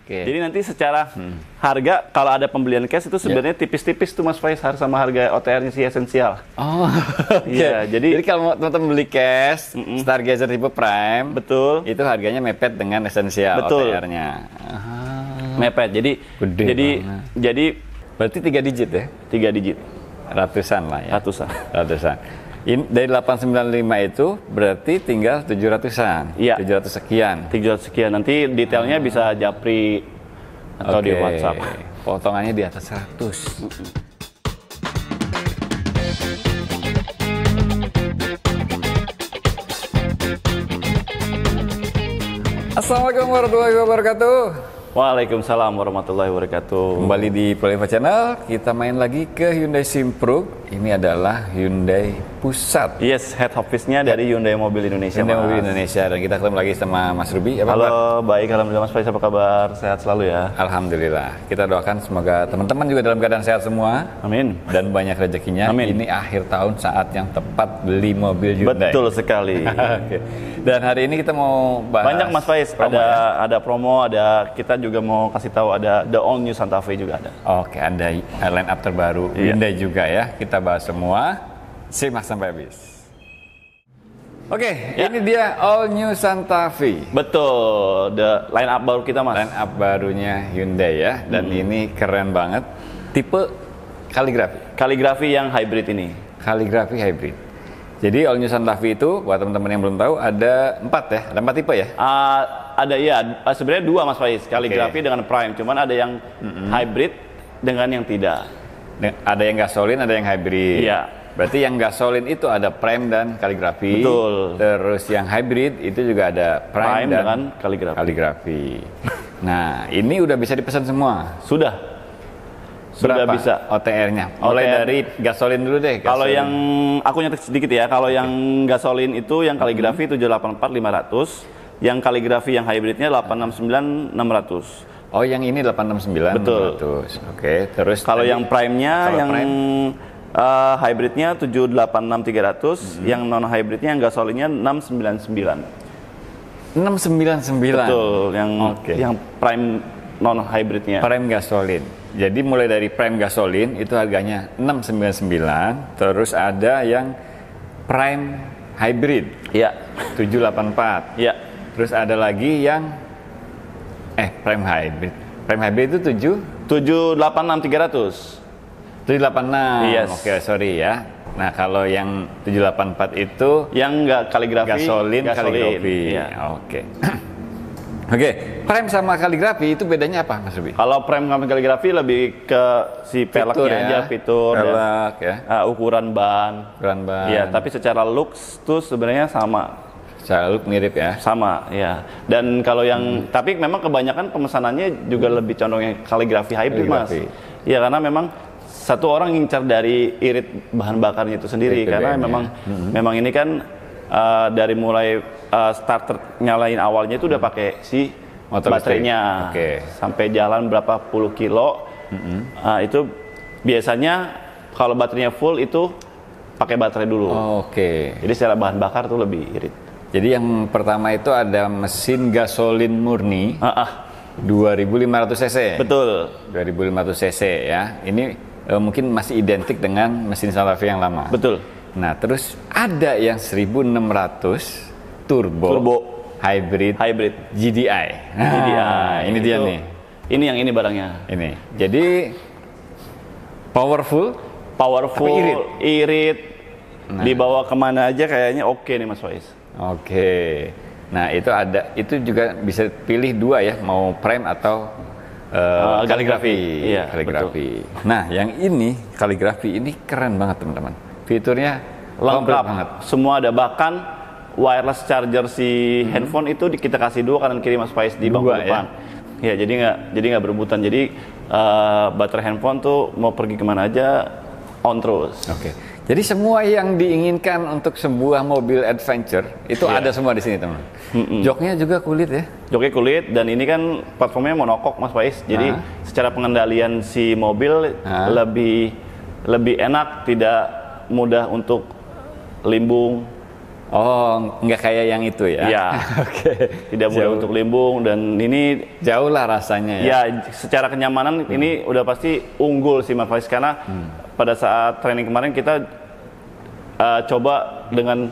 Jadi nanti secara harga kalau ada pembelian cash itu sebenarnya tipis-tipis tuh Mas Faiz sama harga OTR-nya si esensial. Oh, iya. Jadi kalau teman-teman beli cash Stargazer tipe Prime, betul. Itu harganya mepet dengan esensial OTR-nya. Mepet. Jadi berarti 3 digit ya? 3 digit. Ratusan lah ya. Ratusan. Dari 895 itu berarti tinggal 700-an. Iya. 700 sekian. 700 sekian. Nanti detailnya bisa japri atau di WhatsApp. Potongannya di atas 100. Assalamualaikum warahmatullahi wabarakatuh. Waalaikumsalam warahmatullahi wabarakatuh. Kembali di Proliva Channel, kita main lagi ke Hyundai Simpruk. Ini adalah Hyundai pusat. Yes, head office-nya dari Hyundai Mobil Indonesia. Hyundai Mobil Indonesia. Dan kita ketemu lagi sama Mas Ruby. Halo, baik. Alhamdulillah Mas Faiz, apa kabar? Sehat selalu ya? Alhamdulillah. Kita doakan semoga teman-teman juga dalam keadaan sehat semua. Amin. Dan banyak rezekinya. Amin. Ini akhir tahun saat yang tepat beli mobil Hyundai. Betul sekali. Oke. Dan hari ini kita mau bahas banyak Mas Faiz. Ada promo, kita juga mau kasih tahu ada The All New Santa Fe juga ada. Oke, ada line up terbaru Hyundai juga ya. Kita bahas semua. Simak sampai habis. Oke, ini dia All New Santa Fe. Betul, the line up baru kita Mas. Line up barunya Hyundai ya. Dan ini keren banget. Tipe kaligrafi. Kaligrafi yang hybrid ini. Kaligrafi hybrid. Jadi All New Santa Fe itu buat teman-teman yang belum tahu ada 4 ya, ada 4 tipe ya? Ada ya, sebenarnya 2 Mas Faiz, kaligrafi dengan prime, cuman ada yang hybrid dengan yang tidak. Ada yang gasolin, ada yang hybrid. Iya. Berarti yang gasolin itu ada prime dan kaligrafi. Betul. Terus yang hybrid itu juga ada prime dan dengan kaligrafi. Nah, ini udah bisa dipesan semua. Sudah Berapa bisa OTR-nya? Mulai dari gasolin dulu deh. Kalau yang aku nyatet sedikit ya, kalau yang gasolin itu yang kaligrafi 784 500, yang kaligrafi yang hybridnya 869 600. Oh, yang ini 869 betul. 600. Oke, terus kalau yang prime-nya yang hybridnya 786 300, yang non hybridnya yang gasolinnya 699. 699. Betul, yang prime non hybridnya. Prime gasolin. Jadi mulai dari prime gasolin itu harganya 699, terus ada yang prime hybrid. Iya. 784. Iya. Terus ada lagi yang prime hybrid. Prime hybrid itu 786 300. 786. Yes. Oke, sorry ya. Nah, kalau yang 784 itu yang enggak kaligrafi, gasolin. Kaligrafi. Iya. Oke. Oke, prime sama kaligrafi itu bedanya apa, Mas Ruby? Kalau prime sama kaligrafi lebih ke si peleknya aja, fitur, pelek ya. Ukuran ban. Iya, tapi secara looks tuh sebenarnya sama. Secara look mirip ya? Sama, ya. Dan kalau yang, tapi memang kebanyakan pemesanannya juga lebih condongnya kaligrafi hybrid, Mas. Iya, karena memang satu orang ngincar dari irit bahan bakarnya itu sendiri, karena memang ini kan dari mulai starter nyalain awalnya itu udah pakai si baterainya, sampai jalan berapa puluh kilo. Itu biasanya kalau baterainya full itu pakai baterai dulu. Jadi secara bahan bakar tuh lebih irit. Jadi yang pertama itu ada mesin gasolin murni 2500 cc. Betul. 2500 cc ya. Ini mungkin masih identik dengan mesin Santa Fe yang lama. Betul. Nah, terus ada yang 1600 turbo hybrid GDI. Ini dia nih. Ini yang ini barangnya. Ini. Jadi powerful, irit. Nah. Dibawa kemana aja kayaknya oke nih Mas Faiz. Oke. Nah, itu juga bisa pilih 2 ya, mau prime atau kaligrafi. Iya, kaligrafi. Betul. Nah, yang ini kaligrafi ini keren banget teman-teman. Fiturnya lengkap banget. Semua ada, bahkan wireless charger si handphone itu kita kasih 2 kanan kiri Mas Faiz di bangku depan. Ya, jadi nggak berebutan. Jadi baterai handphone tuh mau pergi kemana aja on terus. Oke. Jadi semua yang diinginkan untuk sebuah mobil adventure itu ada semua di sini teman. Joknya juga kulit ya? Joknya kulit, dan ini kan platformnya monokok Mas Faiz. Jadi secara pengendalian si mobil lebih enak, tidak mudah untuk limbung, Oh, nggak kayak yang itu ya? Iya. Oke. Tidak mudah untuk limbung, dan ini jauh lah rasanya ya? Ya, secara kenyamanan ini udah pasti unggul sih Mas Faiz, karena pada saat training kemarin kita coba dengan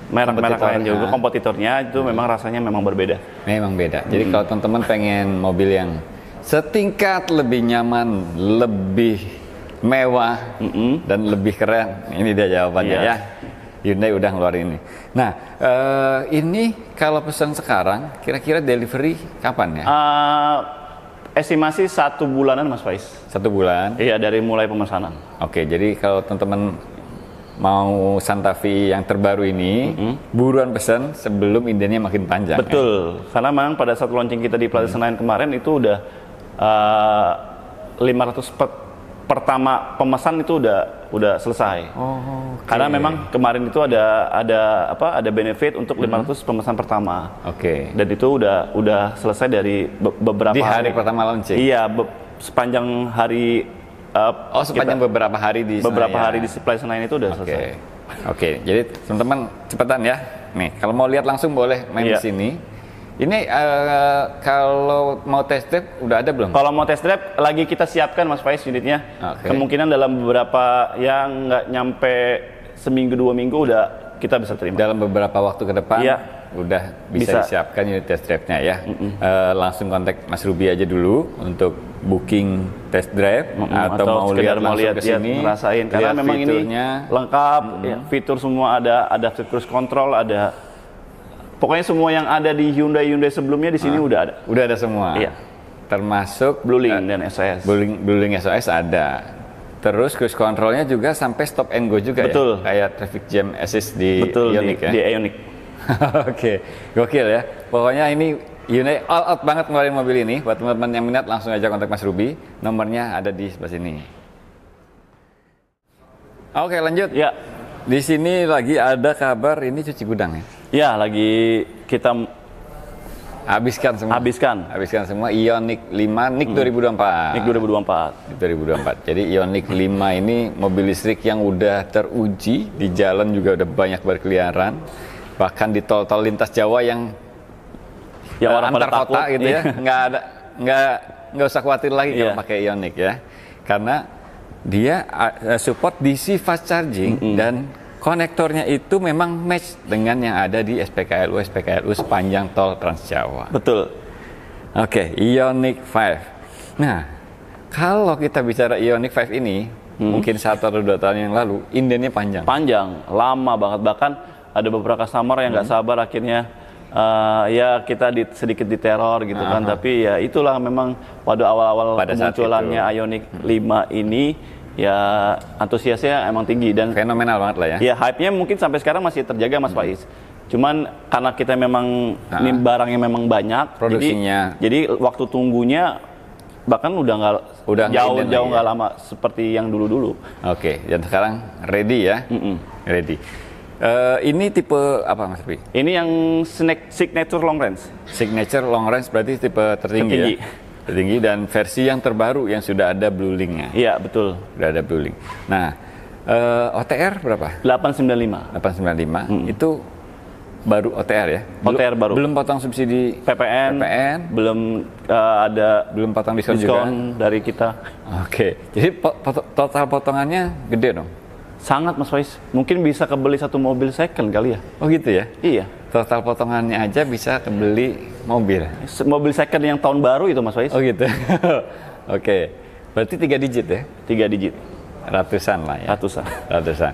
merek-merek lain juga, kompetitornya itu memang rasanya memang berbeda. Memang beda. Jadi kalau teman-teman pengen mobil yang setingkat lebih nyaman, lebih mewah, dan lebih keren, ini dia jawabannya ya. Hyundai udah ngeluarin ini. Nah, ini kalau pesan sekarang, kira-kira delivery kapan ya? Estimasi 1 bulanan Mas Faiz. 1 bulan? Iya, dari mulai pemesanan. Oke, jadi kalau teman-teman mau Santa Fe yang terbaru ini, buruan pesan sebelum indiannya makin panjang. Betul, ya? Karena memang pada saat launching kita di Plaza Senayan kemarin itu udah 500 pertama pemesan itu udah selesai. Okay. Karena memang kemarin itu ada benefit untuk 500 pemesan pertama. Oke. Dan itu udah selesai dari beberapa di hari pertama launching. Iya, sepanjang hari sepanjang beberapa hari di Plaza Senayan itu udah selesai. Oke. Jadi teman-teman cepetan ya. Nih, kalau mau lihat langsung boleh main di sini. Ini kalau mau test drive udah ada belum? Kalau mau test drive lagi kita siapkan Mas Faiz unitnya. Kemungkinan dalam beberapa yang nggak nyampe seminggu 2 minggu udah kita bisa terima. Dalam beberapa waktu ke depan udah bisa disiapkan unit test drive-nya ya. Langsung kontak Mas Ruby aja dulu untuk booking test drive atau mau lihat kesini, ngerasain. Karena memang ini lengkap, fitur semua ada cruise control, ada. Pokoknya semua yang ada di Hyundai sebelumnya di sini udah ada. Udah ada semua. Iya. Termasuk Bluelink dan SOS. Bluelink SOS ada. Terus cruise controlnya juga sampai stop and go juga. Betul. Ya. Kayak traffic jam assist di Ioniq ya. Di Ioniq. Oke, gokil ya. Pokoknya ini Hyundai all out banget ngeluarin mobil ini. Buat teman-teman yang minat langsung aja kontak Mas Ruby. Nomornya ada di sebelah sini. Oke, lanjut. Ya. Di sini lagi ada kabar ini cuci gudang ya. Ya, lagi kita habiskan semua Ioniq 5 NIK 2024. NIK 2024. Jadi Ioniq 5 ini mobil listrik yang udah teruji di jalan, juga udah banyak berkeliaran. Bahkan di tol-tol lintas Jawa yang orang antar pada kota takut, gitu ya. Nggak usah khawatir lagi kalau pakai Ioniq ya. Karena dia support DC fast charging dan konektornya itu memang match dengan yang ada di SPKLU sepanjang tol Trans Jawa. Betul. Oke, Ioniq 5. Nah, kalau kita bicara Ioniq 5 ini, mungkin 1 atau 2 tahun yang lalu, indiannya panjang. Panjang, lama banget. Bahkan ada beberapa customer yang nggak sabar akhirnya ya kita sedikit diteror gitu kan. Tapi ya itulah memang pada awal-awal kemunculannya Ioniq 5 ini, ya antusiasnya emang tinggi dan fenomenal banget lah ya. Ya, hype-nya mungkin sampai sekarang masih terjaga Mas Faiz. Cuman karena kita memang ini barangnya memang banyak, produksinya. Jadi waktu tunggunya bahkan udah jauh nggak lama seperti yang dulu-dulu. Oke, dan sekarang ready ya. Ready. Ini tipe apa Mas Pi? Ini yang signature long range. Signature long range berarti tipe tertinggi. Ya? Tertinggi dan versi yang terbaru yang sudah ada Bluelink-nya. Iya, betul. Sudah ada Bluelink. Nah, OTR berapa? 895. Itu baru OTR ya? OTR baru. Belum potong subsidi PPN, belum potong diskon juga dari kita. Oke. Jadi total potongannya gede dong? Sangat Mas Faiz. Mungkin bisa kebeli 1 mobil second kali ya. Oh gitu ya? Iya. Total potongannya aja bisa kebeli mobil. Mobil second yang tahun baru itu Mas Faiz. Oh gitu. Oke. Berarti 3 digit ya? 3 digit. Ratusan lah ya. Ratusan.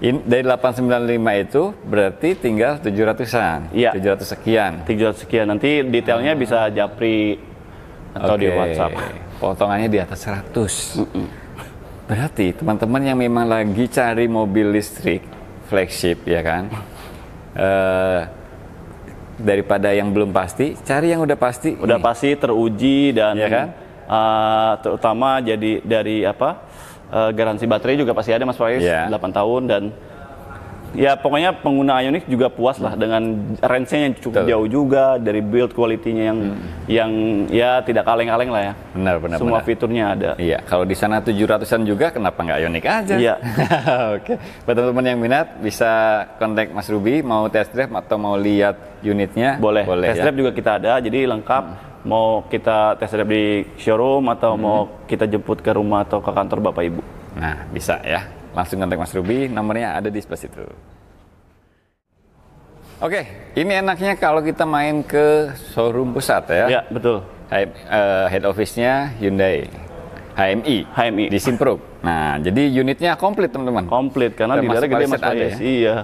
Dari 895 itu berarti tinggal 700-an. Iya. 700 sekian. 700 sekian. Nanti detailnya bisa japri atau di WhatsApp. Potongannya di atas 100. Berarti teman-teman yang memang lagi cari mobil listrik flagship ya kan, daripada yang belum pasti, cari yang udah pasti. Udah pasti, teruji dan ya kan? Terutama jadi dari garansi baterai juga pasti ada Mas Faiz, 8 tahun dan Ya pokoknya pengguna Ioniq juga puas lah dengan range-nya yang cukup jauh juga, dari build quality-nya yang ya tidak kaleng-kaleng lah ya. Benar. Semua fiturnya ada. Iya, kalau di sana 700-an juga, kenapa nggak Ioniq aja? Iya. Oke, buat teman-teman yang minat bisa kontak Mas Ruby, mau test drive atau mau lihat unitnya. Boleh test drive juga kita ada, jadi lengkap. Mau kita test drive di showroom atau mau kita jemput ke rumah atau ke kantor Bapak Ibu. Nah, bisa ya. Langsung kontak Mas Ruby, nomornya ada di sebelah situ. Oke, ini enaknya kalau kita main ke showroom pusat ya. Ya, betul. Head office-nya Hyundai HMI di Simpruk. Nah, jadi unitnya komplit teman-teman. Komplit karena di daerah gede Mas Faiz. Ya? Iya.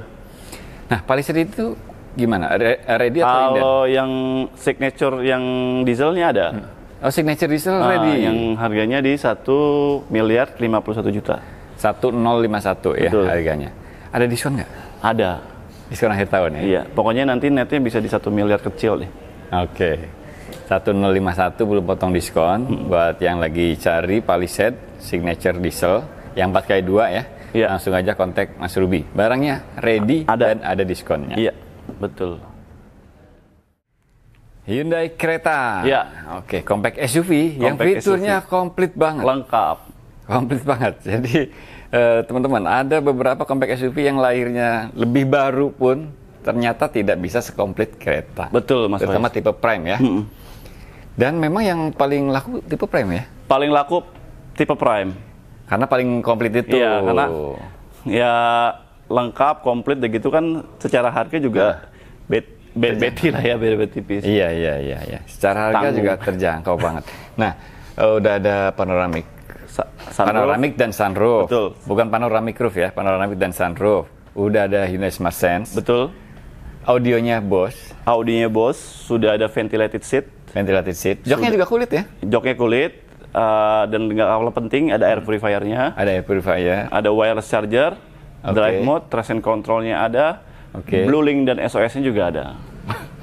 Nah, Palisade itu gimana? Ready atau inden? Kalau yang signature yang dieselnya ada. Oh, signature diesel ready. Yang harganya di 1.051 juta. 1051 ya harganya. Ada diskon nggak? Ada. Diskon akhir tahun ya? Iya, pokoknya nanti netnya bisa di 1 miliar kecil deh. Oke. 1051 belum potong diskon. Buat yang lagi cari Palisade signature diesel yang 4x2 ya. Iya. Langsung aja kontak Mas Ruby. Barangnya ready dan ada diskonnya. Iya, betul. Hyundai Creta. Iya. Oke, compact SUV yang fiturnya komplit banget. Lengkap. Komplit banget. Jadi teman-teman, ada beberapa compact SUV yang lahirnya lebih baru pun ternyata tidak bisa sekomplit Creta. Betul, Mas. Terutama tipe Prime ya. Dan memang yang paling laku tipe Prime ya? Paling laku tipe Prime. Karena paling komplit itu. Iya, karena ya lengkap, komplit, begitu kan secara harga juga beti lah ya, beda tipis. Iya. Secara harga juga terjangkau banget. Nah, udah ada panoramic dan sunroof. Betul. Bukan panoramic roof ya, panoramic dan sunroof. Udah ada Hyundai Smart Sense. Betul. Audionya Bose, sudah ada ventilated seat. Joknya juga kulit ya? Joknya kulit, dan nggak kalah penting ada air purifier-nya. Ada air purifier. Ada wireless charger, drive mode, traction control-nya ada, Blue Link dan SOS-nya juga ada.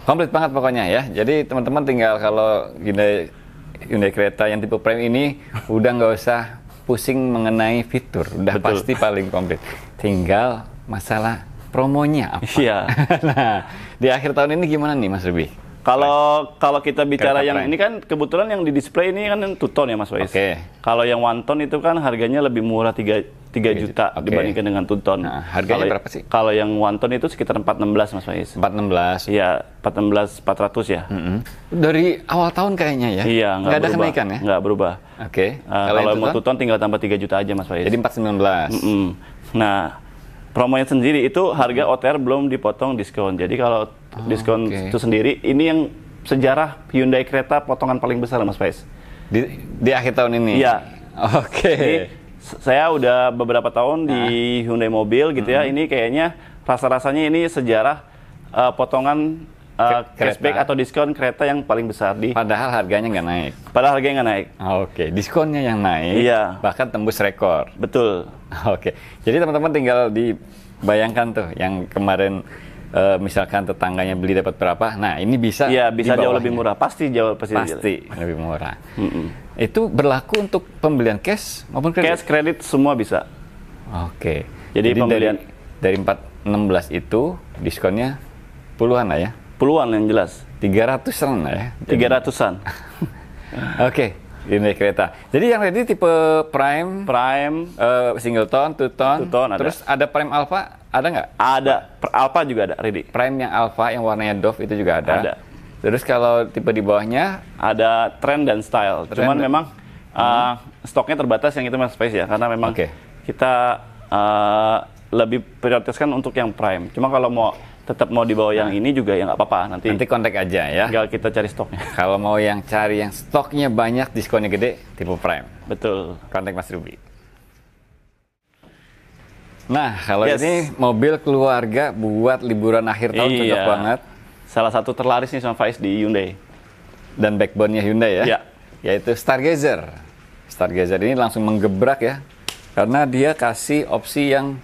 Komplit banget pokoknya ya. Jadi teman-teman tinggal kalau Hyundai Creta yang tipe Prime ini udah nggak usah pusing mengenai fitur, udah pasti paling komplit. Tinggal masalah promonya apa. Iya. Nah, di akhir tahun ini gimana nih Mas Ruby? Kalau kita bicara yang ini kan kebetulan yang di display ini kan 2 ton ya Mas Faiz. Kalau yang 1 ton itu kan harganya lebih murah 3 juta dibandingkan dengan 2 ton. Nah, harganya berapa sih? Kalau yang 1 ton itu sekitar 416 Mas Faiz. 416. Iya, 400 ya. Dari awal tahun kayaknya ya. Iya, nggak ada kenaikan ya? Nggak berubah. Kalau mau 2 ton tinggal tambah 3 juta aja Mas Faiz. Jadi 419. Nah, promonya sendiri itu harga OTR belum dipotong diskon. Jadi kalau diskon itu sendiri, ini yang sejarah Hyundai Creta potongan paling besar Mas Faiz. Di akhir tahun ini? Iya. Saya udah beberapa tahun di Hyundai mobil gitu ya. Ini kayaknya rasa-rasanya ini sejarah potongan cashback atau diskon Creta yang paling besar di. Padahal harganya nggak naik. Diskonnya yang naik. Iya. Bahkan tembus rekor. Betul. Jadi teman-teman tinggal dibayangkan tuh yang kemarin misalkan tetangganya beli dapat berapa. Nah, ini bisa. Iya, bisa jauh lebih murah. Pasti lebih murah. Itu berlaku untuk pembelian cash maupun kredit. Cash, kredit semua bisa. Jadi pembelian dari 416 itu diskonnya puluhan lah ya. Puluhan yang jelas. 300-an lah ya. 300-an. Hyundai Creta. Jadi yang ready tipe Prime, single tone, 2 ton, terus ada Prime Alpha, ada nggak? Ada, Alpha juga ada ready. Prime yang Alpha yang warnanya Dove itu juga ada. Terus kalau tipe di bawahnya ada Trend dan Style. Cuman memang stoknya terbatas yang itu Mas Faiz ya, karena memang kita lebih prioritaskan untuk yang Prime. Cuma kalau tetap mau dibawa yang ini juga ya nggak apa-apa, nanti kontak aja ya. Tinggal kita cari stoknya. Kalau mau yang cari yang stoknya banyak, diskonnya gede, tipe Prime. Betul. Kontak Mas Ruby. Nah, kalau ini mobil keluarga buat liburan akhir tahun cocok banget. Salah satu terlaris nih sama Faiz di Hyundai. Dan backbone-nya Hyundai ya. Iya. Yaitu Stargazer. Stargazer ini langsung menggebrak ya. Karena dia kasih opsi yang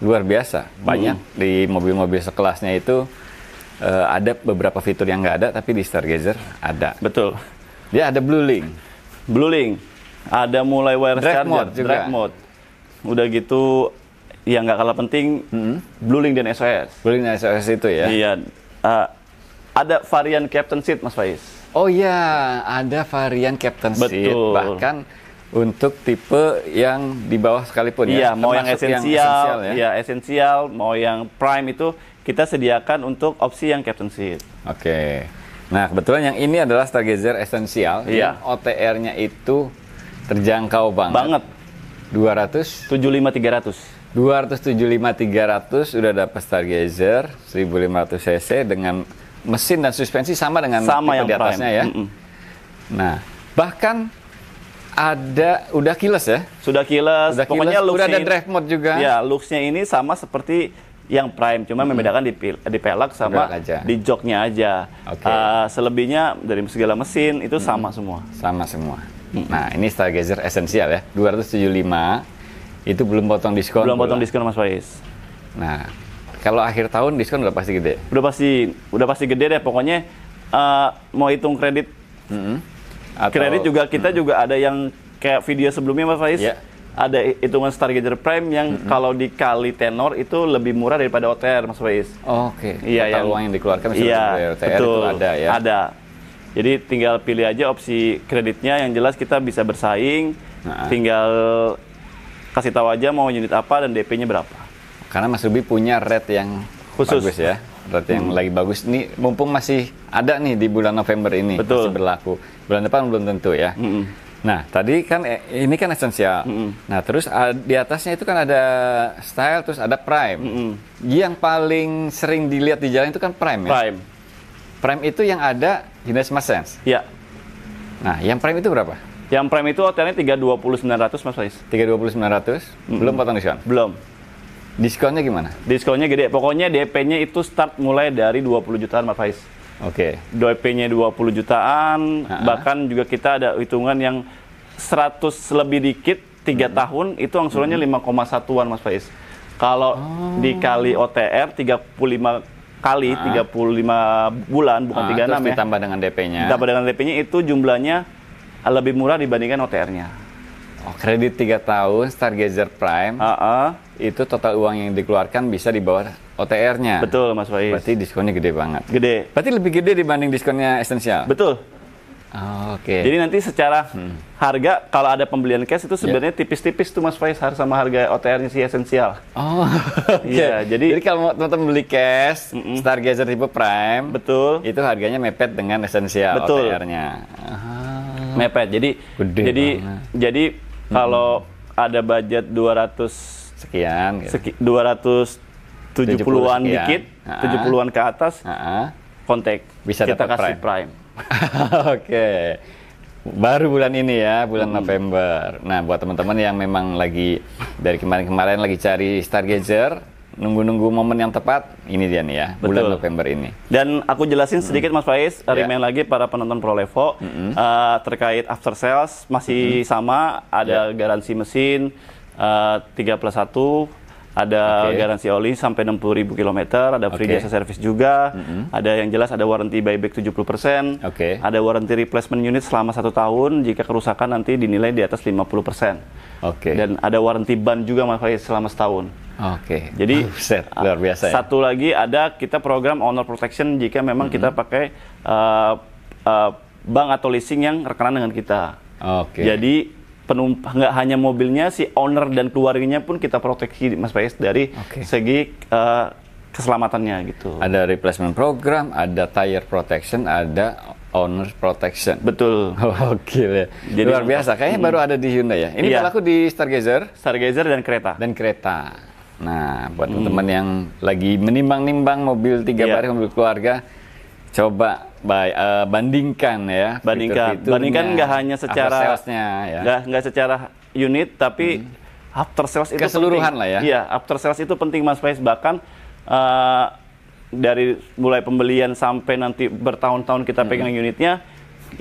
luar biasa. Banyak di mobil-mobil sekelasnya itu ada beberapa fitur yang nggak ada, tapi di Stargazer ada. Betul. Dia ada Blue Link. Ada mulai wireless charger, drive mode. Udah gitu yang nggak kalah penting, Bluelink dan SOS. Bluelink dan SOS itu ya? Iya. Ada varian Captain Seat, Mas Faiz. Oh iya, ada varian Captain Seat. Bahkan untuk tipe yang di bawah sekalipun ya? Iya, mau yang esensial ya? Iya, esensial, mau yang Prime itu kita sediakan untuk opsi yang Captain Seat. Oke. Nah, kebetulan yang ini adalah Stargazer esensial. Iya. Yang OTR-nya itu terjangkau banget. 275-300 udah dapat Stargazer 1500 cc dengan mesin dan suspensi sama dengan yang di atasnya ya. Nah, bahkan udah keyless ya? Sudah keyless. Pokoknya udah ada drive mode juga. Ya, looks-nya ini sama seperti yang Prime, cuma membedakan di pelek sama di joknya aja. Selebihnya dari segala mesin itu sama semua. Sama semua. Nah, ini Stargazer esensial ya, 275. Itu belum potong diskon. Belum potong diskon, Mas Faiz. Nah, kalau akhir tahun diskon udah pasti gede. Udah pasti gede deh. Pokoknya mau hitung kredit. Kredit juga kita juga ada yang kayak video sebelumnya, Mas Faiz. Yeah. Ada hitungan Stargazer Prime yang kalau dikali tenor itu lebih murah daripada OTR, Mas Faiz. Oke. Iya, uang yang dikeluarkan misalnya OTR betul, itu ada ya. Ada. Jadi tinggal pilih aja opsi kreditnya, yang jelas kita bisa bersaing. Tinggal kasih tahu aja mau unit apa dan DP-nya berapa. Karena Mas Ruby punya rate yang khusus bagus ya. Rate yang lagi bagus. Ini mumpung masih ada nih di bulan November ini. Betul. Masih berlaku. Bulan depan belum tentu ya. Nah, tadi kan ini kan esensial. Nah, terus di atasnya itu kan ada style, terus ada Prime. Yang paling sering dilihat di jalan itu kan Prime ya? Prime itu yang ada Hyundai Smart Sense? Iya. Nah, yang Prime itu berapa? Yang Prime itu OTR-nya 320.900, Mas Faiz. 320.900? Belum potong diskon? Belum. Diskonnya gimana? Diskonnya gede. Pokoknya DP-nya itu start mulai dari 20 jutaan, Mas Faiz. Oke. DP-nya 20 jutaan, bahkan juga kita ada hitungan yang 100 lebih dikit, 3 tahun, itu angsurannya 5,1-an, Mas Faiz. Kalau dikali OTR 35 kali, 35 bulan, bukan 36 terus ya. Ditambah dengan DP-nya. Ditambah dengan DP-nya itu jumlahnya lebih murah dibandingkan OTR-nya. Oh, kredit 3 tahun Stargazer Prime. Itu total uang yang dikeluarkan bisa di bawah OTR-nya. Betul, Mas Faiz. Berarti diskonnya gede banget. Gede. Berarti lebih gede dibanding diskonnya esensial. Betul. Oke. Jadi nanti secara harga kalau ada pembelian cash itu sebenarnya tipis-tipis tuh, Mas Faiz, harus sama harga OTR-nya si esensial. Iya, jadi kalau teman-teman beli cash Stargazer tipe Prime, betul, itu harganya mepet dengan esensial OTR-nya. Mepet. Jadi kalau ada budget 200 sekian, 270-an dikit, 70-an ke atas, kontak bisa kita kasih Prime. Oke. Baru bulan ini ya, bulan November. Nah, buat teman-teman yang memang lagi dari kemarin-kemarin lagi cari Stargazer, nunggu-nunggu momen yang tepat, ini dia nih ya, bulan November ini. Dan aku jelasin sedikit, Mas Faiz, remind lagi para penonton Prolevo terkait after sales masih sama, ada garansi mesin 3+1. Ada garansi oli sampai 60.000 km, ada free jasa service juga, ada yang jelas ada warranty buyback 70%, ada warranty replacement unit selama 1 tahun, jika kerusakan nanti dinilai di atas 50%. Dan ada warranty ban juga, Mas Faiz, selama setahun. Jadi luar biasa ya. Satu lagi ada kita program owner protection jika memang kita pakai bank atau leasing yang rekanan dengan kita. Jadi penumpang, nggak hanya mobilnya, si owner dan keluarganya pun kita proteksi, Mas Faiz, dari segi keselamatannya gitu. Ada replacement program, ada tire protection, ada owner protection. Betul. Ya. Jadi luar biasa. Kayaknya baru ada di Hyundai ya. Ini berlaku di Stargazer dan Creta. Nah, buat teman-teman yang lagi menimbang-nimbang mobil 3 baris, mobil keluarga, coba bandingkan ya. Bandingkan nggak hanya secara salesnya ya. Nggak secara unit, tapi after sales itu keseluruhan penting. lah ya. Iya, after sales itu penting, Mas Faiz. Bahkan dari mulai pembelian sampai nanti bertahun-tahun kita pegang unitnya,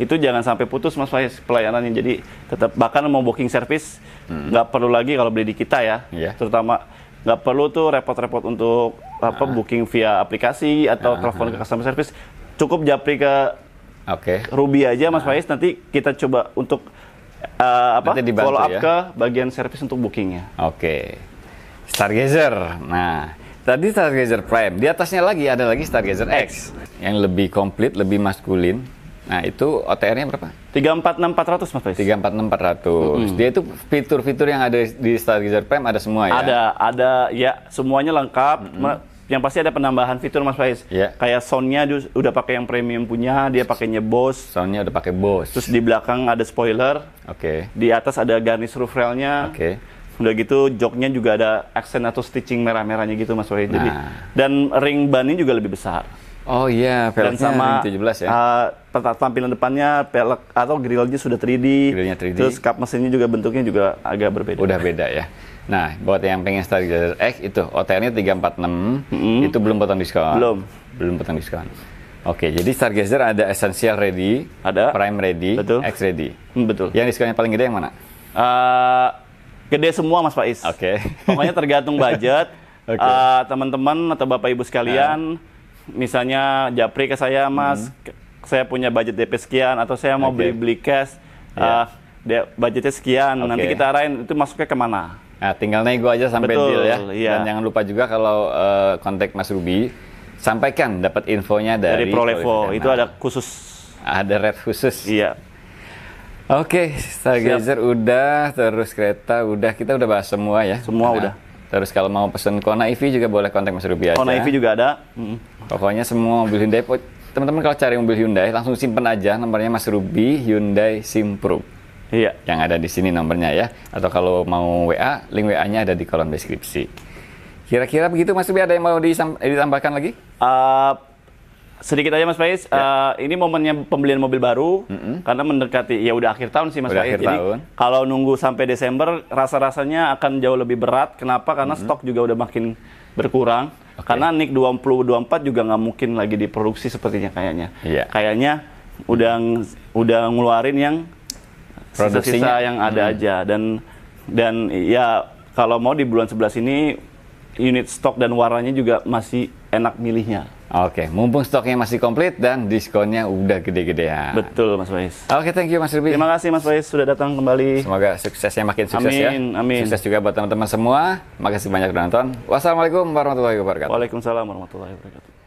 itu jangan sampai putus, Mas Faiz, pelayanannya. Jadi tetap, bahkan mau booking service nggak perlu lagi kalau beli di kita ya. Terutama nggak perlu tuh repot-repot untuk booking via aplikasi atau telepon ke customer service. Cukup japri ke Ruby aja, Mas Faiz. Nanti kita coba untuk follow up ke bagian service untuk bookingnya. Stargazer. Nah, tadi Stargazer Prime. Di atasnya lagi ada lagi Stargazer X yang lebih komplit, lebih maskulin. Nah, itu OTR-nya berapa? 346-400 Mas Faiz. 346-400. Dia itu fitur-fitur yang ada di Stargazer Prime ada semua ya? Ada ya, semuanya lengkap. Yang pasti ada penambahan fitur Mas Faiz. Kayak soundnya udah pakai yang premium punya, dia pakainya Bose. Soundnya udah pakai Bose. Terus di belakang ada spoiler. Di atas ada garnish roof rail-nya. Udah gitu joknya juga ada aksen atau stitching merah-merahnya gitu Mas Faiz. Jadi dan ring ban-nya juga lebih besar. Oh iya, dan sama ring 17 ya. Tampilan depannya pelek atau grillnya sudah 3D. Terus kap mesinnya juga bentuknya juga agak berbeda. Udah beda ya. Nah, buat yang pengen Stargazer X itu OTR-nya 346, itu belum potong diskon. Belum potong diskon. Oke, jadi Stargazer ada Essential Ready, ada Prime Ready, X Ready. Betul. Yang diskonnya paling gede yang mana? Gede semua Mas Faiz. Pokoknya tergantung budget. Teman-teman atau Bapak Ibu sekalian, misalnya japri ke saya, Mas, saya punya budget DP sekian, atau saya mau beli cash, budgetnya sekian, nanti kita arahin itu masuknya kemana. Nah, tinggal nego aja sampai deal ya. Dan jangan lupa juga kalau kontak Mas Ruby, sampaikan dapat infonya dari Prolevo. Itu ada khusus. Ada rate khusus. Iya. Oke, Stargazer udah, terus kereta udah, kita udah bahas semua ya. Semua udah. Terus kalau mau pesen Kona EV juga boleh kontak Mas Ruby aja. Kona EV juga ada. Pokoknya semua mobil Hyundai, teman-teman kalau cari mobil Hyundai langsung simpen aja nomornya Mas Ruby Hyundai Simprove. Iya. Yang ada di sini nomornya ya. Atau kalau mau WA, link WA-nya ada di kolom deskripsi. Kira-kira begitu Mas Ruby, ada yang mau ditambahkan lagi? Sedikit aja Mas Faiz, ini momennya pembelian mobil baru, karena mendekati, ya udah akhir tahun sih Mas Faiz. Jadi kalau nunggu sampai Desember, rasa-rasanya akan jauh lebih berat. Kenapa? Karena stok juga udah makin berkurang. Karena NIK 2024 juga nggak mungkin lagi diproduksi sepertinya kayaknya. Kayaknya udah ngeluarin yang sisa-sisa yang ada aja. Dan ya kalau mau di bulan 11 ini, unit stok dan warnanya juga masih enak milihnya. Oke, mumpung stoknya masih komplit dan diskonnya udah gede-gedean. Betul Mas Faiz. Oke, thank you Mas Ruby. Terima kasih Mas Faiz sudah datang kembali. Semoga suksesnya makin sukses ya. Amin. Sukses juga buat teman-teman semua. Makasih banyak udah nonton. Wassalamualaikum warahmatullahi wabarakatuh. Waalaikumsalam warahmatullahi wabarakatuh.